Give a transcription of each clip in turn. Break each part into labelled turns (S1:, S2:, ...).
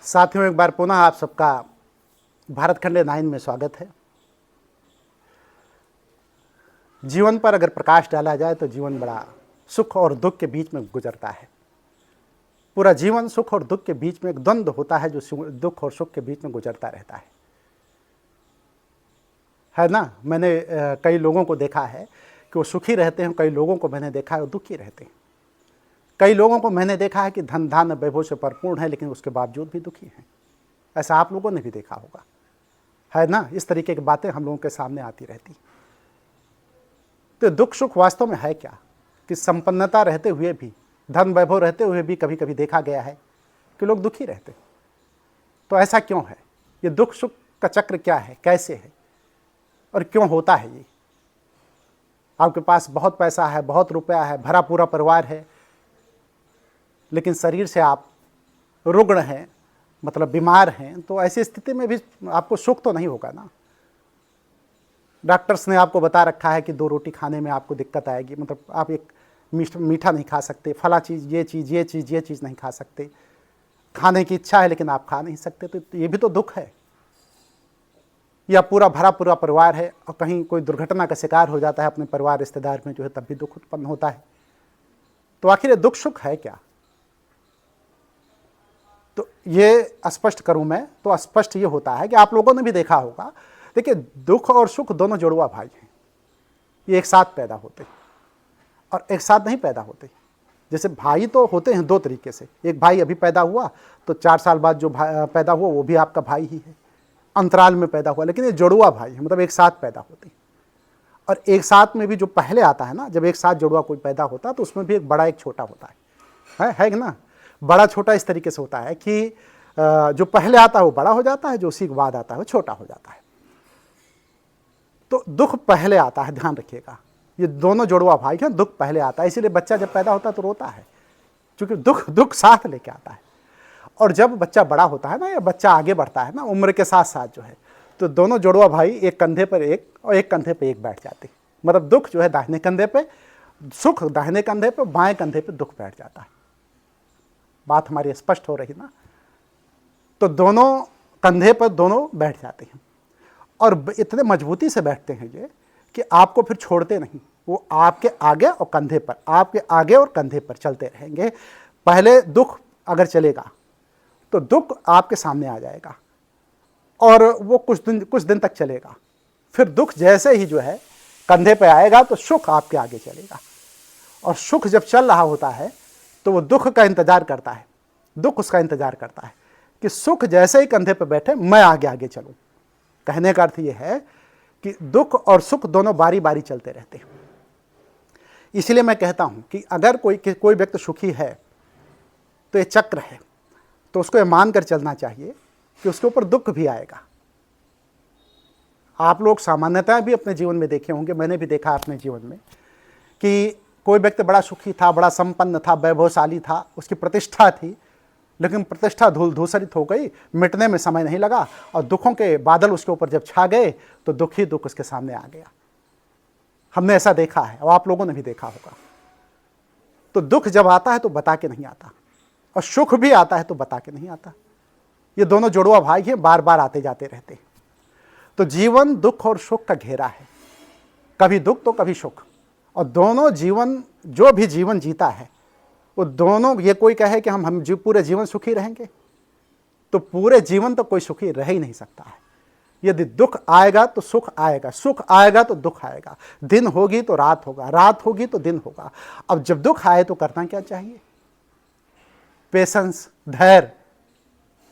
S1: साथियों, एक बार पुनः आप सबका भारत खंड 9 में स्वागत है। जीवन पर अगर प्रकाश डाला जाए तो जीवन बड़ा सुख और दुख के बीच में गुजरता है। पूरा जीवन सुख और दुख के बीच में एक द्वंद्व होता है जो दुख और सुख के बीच में गुजरता रहता है ना। मैंने कई लोगों को देखा है कि वो सुखी रहते हैं, कई लोगों को मैंने देखा है वो दुखी रहते हैं। कई लोगों को मैंने देखा है कि धन धान्य वैभव से भरपूर है लेकिन उसके बावजूद भी दुखी हैं। ऐसा आप लोगों ने भी देखा होगा, है ना। इस तरीके की बातें हम लोगों के सामने आती रहती। तो दुख सुख वास्तव में है क्या कि संपन्नता रहते हुए भी, धन वैभव रहते हुए भी कभी कभी देखा गया है कि लोग दुखी रहते। तो ऐसा क्यों है? ये दुख सुख का चक्र क्या है, कैसे है और क्यों होता है? ये आपके पास बहुत पैसा है, बहुत रुपया है, भरा पूरा परिवार है, लेकिन शरीर से आप रुग्ण हैं, मतलब बीमार हैं, तो ऐसी स्थिति में भी आपको सुख तो नहीं होगा ना। डॉक्टर्स ने आपको बता रखा है कि 2 रोटी खाने में आपको दिक्कत आएगी, मतलब आप एक मीठा नहीं खा सकते, फला चीज़, ये चीज़ नहीं खा सकते। खाने की इच्छा है लेकिन आप खा नहीं सकते, तो ये भी तो दुख है। या पूरा भरा पूरा परिवार है और कहीं कोई दुर्घटना का शिकार हो जाता है अपने परिवार रिश्तेदार में, जो है, तब भी दुख उत्पन्न होता है। तो आखिर ये दुख सुख है क्या? तो ये स्पष्ट करूं मैं तो स्पष्ट ये होता है कि आप लोगों ने भी देखा होगा। देखिए, दुख और सुख दोनों जुड़वा भाई हैं। ये एक साथ पैदा होते हैं और एक साथ नहीं पैदा होते। जैसे भाई तो होते हैं 2 तरीके से। एक भाई अभी पैदा हुआ तो 4 साल बाद जो पैदा हुआ वो भी आपका भाई ही है, अंतराल में पैदा हुआ, लेकिन ये जुड़वा भाई है, मतलब एक साथ पैदा होते हैं। और एक साथ में भी जो पहले आता है ना, जब एक साथ जुड़वा कोई पैदा होता है तो उसमें भी एक बड़ा एक छोटा होता है ना। बड़ा छोटा इस तरीके से होता है कि जो पहले आता है वो बड़ा हो जाता है, जो उसी के बाद आता है वो छोटा हो जाता है। तो दुख पहले आता है, ध्यान रखिएगा। ये दोनों जुड़वा भाई हैं, दुख पहले आता है। इसीलिए बच्चा जब पैदा होता है तो रोता है, क्योंकि दुख साथ लेके आता है। और जब बच्चा बड़ा होता है ना, या बच्चा आगे बढ़ता है ना उम्र के साथ साथ जो है, तो दोनों जुड़वा भाई एक कंधे पर एक और एक कंधे पर एक बैठ जाते हैं। मतलब दुख जो है दाहिने कंधे पे, सुख दाहिने कंधे पे, बाएं कंधे पे दुख बैठ जाता है। बात हमारी स्पष्ट हो रही ना। तो दोनों कंधे पर दोनों बैठ जाते हैं और इतने मजबूती से बैठते हैं ये कि आपको फिर छोड़ते नहीं। वो आपके आगे और कंधे पर, आपके आगे और कंधे पर चलते रहेंगे। पहले दुख अगर चलेगा तो दुख आपके सामने आ जाएगा और वो कुछ दिन तक चलेगा। फिर दुख जैसे ही जो है कंधे पे आएगा तो सुख आपके आगे चलेगा। और सुख जब चल रहा होता है तो वो दुख का इंतजार करता है, दुख उसका इंतजार करता है कि सुख जैसे ही कंधे पर बैठे मैं आगे आगे चलूं। कहने का अर्थ ये है कि दुख और सुख दोनों बारी बारी चलते रहते हैं। इसलिए मैं कहता हूं कि अगर कोई व्यक्ति सुखी है तो ये चक्र है, तो उसको ये मानकर चलना चाहिए कि उसके ऊपर दुख भी आएगा। आप लोग सामान्यतः भी अपने जीवन में देखे होंगे, मैंने भी देखा अपने जीवन में, कि कोई व्यक्ति बड़ा सुखी था, बड़ा संपन्न था, वैभवशाली था, उसकी प्रतिष्ठा थी, लेकिन प्रतिष्ठा धूसरित हो गई, मिटने में समय नहीं लगा और दुखों के बादल उसके ऊपर जब छा गए तो दुख ही दुख उसके सामने आ गया। हमने ऐसा देखा है और आप लोगों ने भी देखा होगा। तो दुख जब आता है तो बता के नहीं आता, और सुख भी आता है तो बता के नहीं आता। ये दोनों जुड़वा भाई हैं, बार बार आते जाते रहते हैं। तो जीवन दुख और सुख का घेरा है, कभी दुख तो कभी सुख। और दोनों जीवन, जो भी जीवन जीता है वो दोनों, ये कोई कहे कि हम पूरे जीवन सुखी रहेंगे, तो पूरे जीवन तो कोई सुखी रह ही नहीं सकता है। यदि दुख आएगा तो सुख आएगा, सुख आएगा तो दुख आएगा, दिन होगी तो रात होगा, रात होगी तो दिन होगा। अब जब दुख आए तो करना क्या चाहिए? पेशेंस, धैर्य,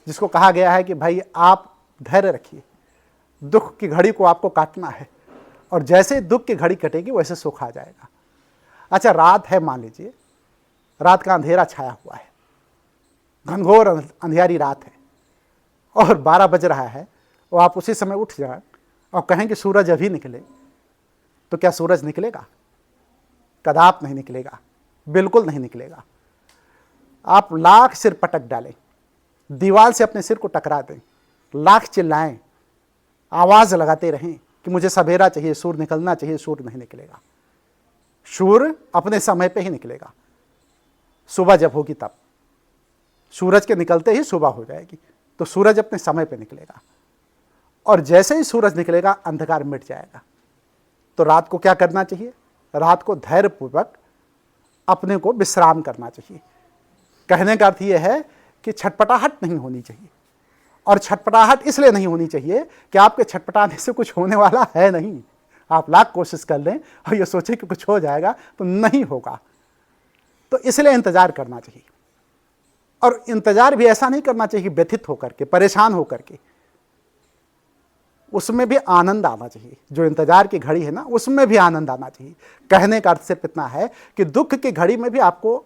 S1: जिसको कहा गया है कि भाई आप धैर्य रखिए, दुख की घड़ी को आपको काटना है, और जैसे दुख की घड़ी कटेगी वैसे सुख आ जाएगा। अच्छा, रात है, मान लीजिए रात का अंधेरा छाया हुआ है, घनघोर अंधियारी रात है और 12 बज रहा है, और आप उसी समय उठ जाए और कहें कि सूरज अभी निकले, तो क्या सूरज निकलेगा? कदाप नहीं निकलेगा, बिल्कुल नहीं निकलेगा। आप लाख सिर पटक डालें, दीवार से अपने सिर को टकरा दें, लाख चिल्लाएं, आवाज लगाते रहें कि मुझे सवेरा चाहिए, सूर्य निकलना चाहिए, सूर्य नहीं निकलेगा। सूर्य अपने समय पे ही निकलेगा, सुबह जब होगी तब। सूरज के निकलते ही सुबह हो जाएगी, तो सूरज अपने समय पे निकलेगा, और जैसे ही सूरज निकलेगा अंधकार मिट जाएगा। तो रात को क्या करना चाहिए? रात को धैर्यपूर्वक अपने को विश्राम करना चाहिए। कहने का अर्थ यह है कि छटपटाहट नहीं होनी चाहिए, और छटपटाहट इसलिए नहीं होनी चाहिए कि आपके छटपटाने से कुछ होने वाला है नहीं। आप लाख कोशिश कर लें और ये सोचें कि कुछ हो जाएगा, तो नहीं होगा। तो इसलिए इंतजार करना चाहिए, और इंतजार भी ऐसा नहीं करना चाहिए व्यथित होकर के, परेशान होकर के। उसमें भी आनंद आना चाहिए। जो इंतजार की घड़ी है ना, उसमें भी आनंद आना चाहिए। कहने का अर्थ सिर्फ इतना है कि दुख की घड़ी में भी आपको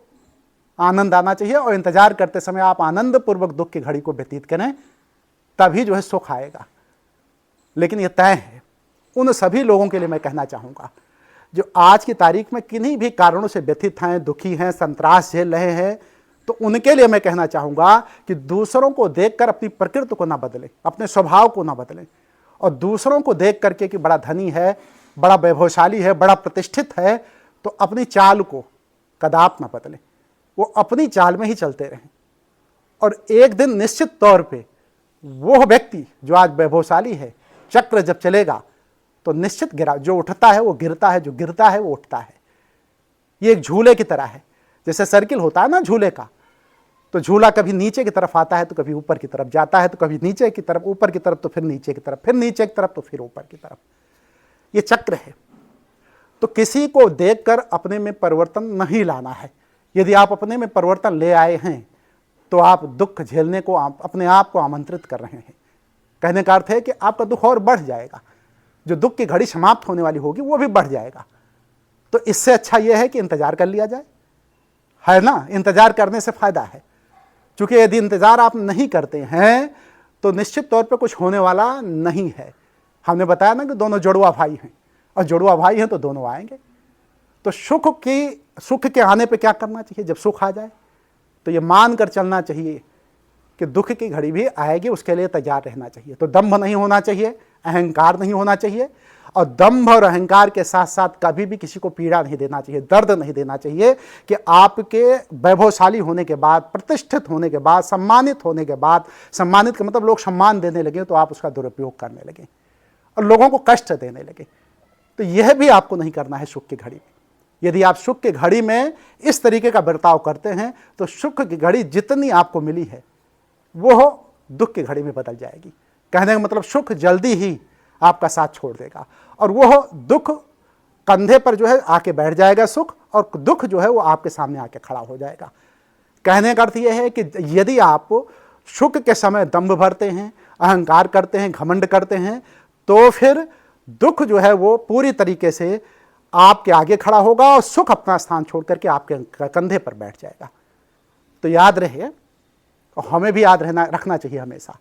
S1: आनंद आना चाहिए, और इंतजार करते समय आप आनंद पूर्वक दुख की घड़ी को व्यतीत करें, तभी जो है सुख आएगा। लेकिन यह तय है उन सभी लोगों के लिए मैं कहना चाहूँगा जो आज की तारीख में किन्हीं भी कारणों से व्यथित हैं, दुखी हैं, संतरास झेल रहे हैं। तो उनके लिए मैं कहना चाहूँगा कि दूसरों को देखकर अपनी प्रकृति को ना बदलें, अपने स्वभाव को ना बदलें, और दूसरों को देख करके कि बड़ा धनी है, बड़ा वैभवशाली है, बड़ा प्रतिष्ठित है, तो अपनी चाल को कदाप ना बदलें। वो अपनी चाल में ही चलते रहें, और एक दिन निश्चित तौर पे वो व्यक्ति जो आज वैभवशाली है, चक्र जब चलेगा तो निश्चित गिरा, जो उठता है वो गिरता है, जो गिरता है वो उठता है। ये एक झूले की तरह है। जैसे सर्किल होता है ना झूले का, तो झूला कभी नीचे की तरफ आता है तो कभी ऊपर की तरफ जाता है, तो कभी नीचे की तरफ, ऊपर की तरफ, तो फिर नीचे की तरफ, फिर नीचे की तरफ, तो फिर ऊपर की तरफ। ये चक्र है। तो किसी को देखकर अपने में परिवर्तन नहीं लाना है। यदि आप अपने में परिवर्तन ले आए हैं तो आप दुख झेलने को अपने आप को आमंत्रित कर रहे हैं। कहने का अर्थ है कि आपका दुख और बढ़ जाएगा। जो दुख की घड़ी समाप्त होने वाली होगी वो भी बढ़ जाएगा। तो इससे अच्छा यह है कि इंतजार कर लिया जाए, है ना। इंतजार करने से फायदा है, क्योंकि यदि इंतजार आप नहीं करते हैं तो निश्चित तौर पे कुछ होने वाला नहीं है। हमने बताया ना कि दोनों जुड़वा भाई हैं, और जुड़वा भाई हैं तो दोनों आएंगे। तो सुख के आने पे क्या करना चाहिए? जब सुख आ जाए तो ये मान कर चलना चाहिए कि दुख की घड़ी भी आएगी, उसके लिए तैयार रहना चाहिए। तो दंभ नहीं होना चाहिए, अहंकार नहीं होना चाहिए, और दंभ और अहंकार के साथ साथ कभी भी किसी को पीड़ा नहीं देना चाहिए, दर्द नहीं देना चाहिए कि आपके वैभवशाली होने के बाद, प्रतिष्ठित होने के बाद, सम्मानित होने के बाद, सम्मानित का मतलब लोग सम्मान देने लगे तो आप उसका दुरुपयोग करने लगे और लोगों को कष्ट देने लगे। तो यह भी आपको नहीं करना है सुख की घड़ी में। यदि आप सुख की घड़ी में इस तरीके का बर्ताव करते हैं तो सुख की घड़ी जितनी आपको मिली है वो दुख की घड़ी में बदल जाएगी। कहने का मतलब सुख जल्दी ही आपका साथ छोड़ देगा, और वो दुख कंधे पर जो है आके बैठ जाएगा सुख, और दुख जो है वो आपके सामने आके खड़ा हो जाएगा। कहने का अर्थ यह है कि यदि आप सुख के समय दंभ भरते हैं, अहंकार करते हैं, घमंड करते हैं, तो फिर दुख जो है वो पूरी तरीके से आपके आगे खड़ा होगा और सुख अपना स्थान छोड़ करके आपके कंधे पर बैठ जाएगा। तो याद रहे, और हमें भी याद रखना चाहिए हमेशा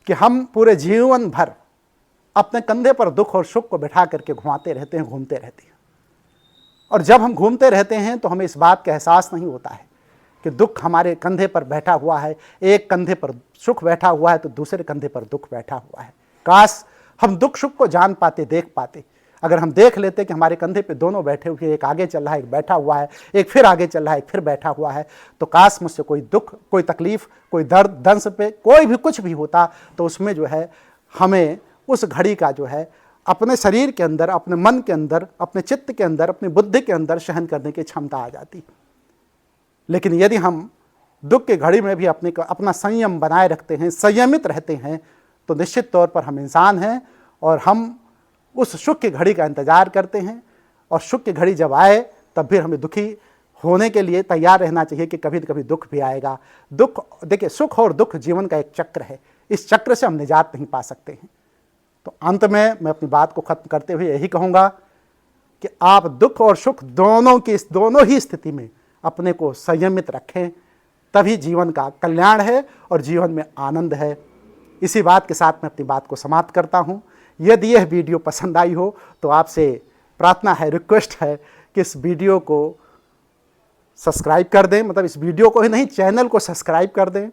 S1: कि हम पूरे जीवन भर अपने कंधे पर दुख और सुख को बिठा करके घुमाते रहते हैं, घूमते रहते हैं। और जब हम घूमते रहते हैं तो हमें इस बात का एहसास नहीं होता है कि दुख हमारे कंधे पर बैठा हुआ है। एक कंधे पर सुख बैठा हुआ है तो दूसरे कंधे पर दुख बैठा हुआ है। काश हम दुख सुख को जान पाते, देख पाते। अगर हम देख लेते कि हमारे कंधे पे दोनों बैठे हुए, एक आगे चल रहा है, एक बैठा हुआ है, एक फिर आगे चल रहा है, एक फिर बैठा हुआ है, तो काश मुझसे कोई दुख, कोई तकलीफ, कोई दर्द, दंश पे कोई भी कुछ भी होता तो उसमें जो है हमें उस घड़ी का जो है अपने शरीर के अंदर, अपने मन के अंदर, अपने चित्त के अंदर, अपनी बुद्धि के अंदर सहन करने की क्षमता आ जाती। लेकिन यदि हम दुख की घड़ी में भी अपना संयम बनाए रखते हैं, संयमित रहते हैं, तो निश्चित तौर पर हम इंसान हैं और हम उस सुख की घड़ी का इंतजार करते हैं। और सुख की घड़ी जब आए तब फिर हमें दुखी होने के लिए तैयार रहना चाहिए कि कभी न कभी दुख भी आएगा। दुख, देखिए, सुख और दुख जीवन का एक चक्र है, इस चक्र से हम निजात नहीं पा सकते हैं। तो अंत में मैं अपनी बात को खत्म करते हुए यही कहूँगा कि आप दुख और सुख दोनों ही स्थिति में अपने को संयमित रखें, तभी जीवन का कल्याण है और जीवन में आनंद है। इसी बात के साथ मैं अपनी बात को समाप्त करता हूँ। यदि यह वीडियो पसंद आई हो तो आपसे प्रार्थना है, रिक्वेस्ट है कि इस वीडियो को सब्सक्राइब कर दें, मतलब इस वीडियो को ही नहीं, चैनल को सब्सक्राइब कर दें,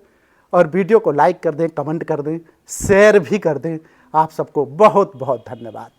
S1: और वीडियो को लाइक कर दें, कमेंट कर दें, शेयर भी कर दें। आप सबको बहुत बहुत धन्यवाद।